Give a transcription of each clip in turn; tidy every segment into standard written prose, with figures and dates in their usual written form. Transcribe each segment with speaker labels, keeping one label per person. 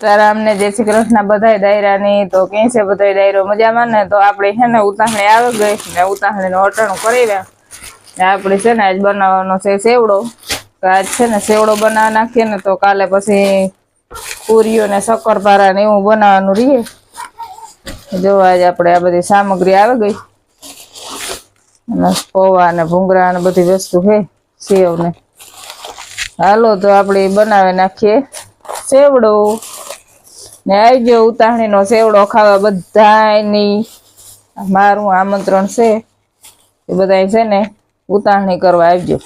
Speaker 1: તારા અમને જય શ્રી કૃષ્ણ બધાય દાયરાની તો કે છે બધાય દાયરો મજામાં ને તો આપણે છે ને ઉતાહણી આવી ગઈ ને ઉતાહણીનું અટાણું કરી રહ્યા ને આપણે છે ને આજ બનાવવાનો છે સેવડો તો આજ છે ને સેવડો બનાવી નાખીએ ને તો કાલે પછી પૂરીઓ ને શક્કરપારા ને એવું બનાવવાનું રહીએ જો આજ આપણે આ બધી સામગ્રી આવી ગઈ અને પૌવા ને ભૂંગળા ને બધી વસ્તુ છે સેવ ને હાલો તો આપણે બનાવી નાખીએ સેવડો ને આવજો ઉતાહણીનો સેવડો ખાવા બધાયની મારું આમંત્રણ છે એ બધાય છે ને ઉતાહણી કરવા આવજો.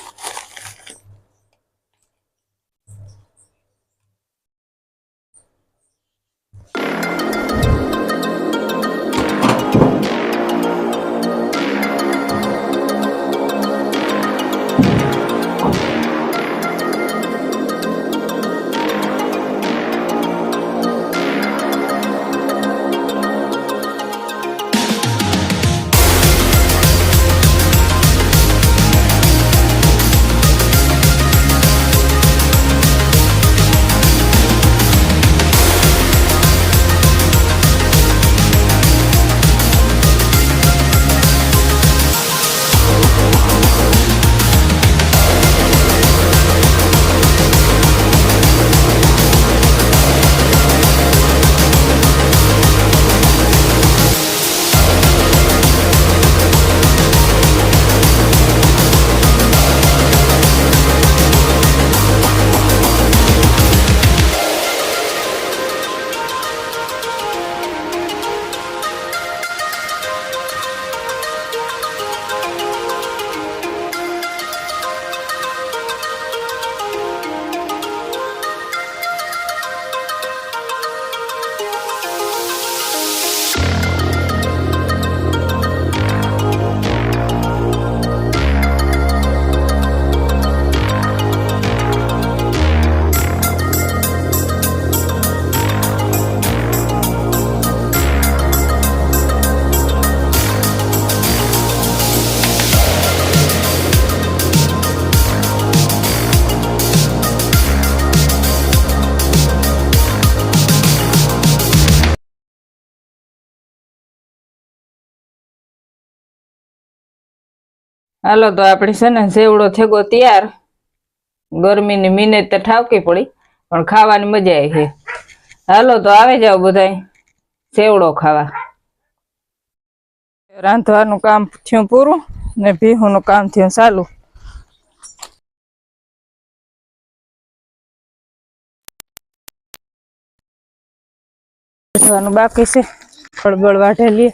Speaker 1: હાલો તો આપણી છે ને સેવડો થેગો તૈયાર ગરમીની મિનિટ તો ઠાવકી પડી પણ ખાવાની મજા આવી છે. હાલો તો આવી જાવ બધાય સેવડો ખાવા. રાંધવાનું કામ થયું પૂરું ને ભીહુંનું કામ થયું ચાલુ. બાકી છે બળબડ વાઢેલી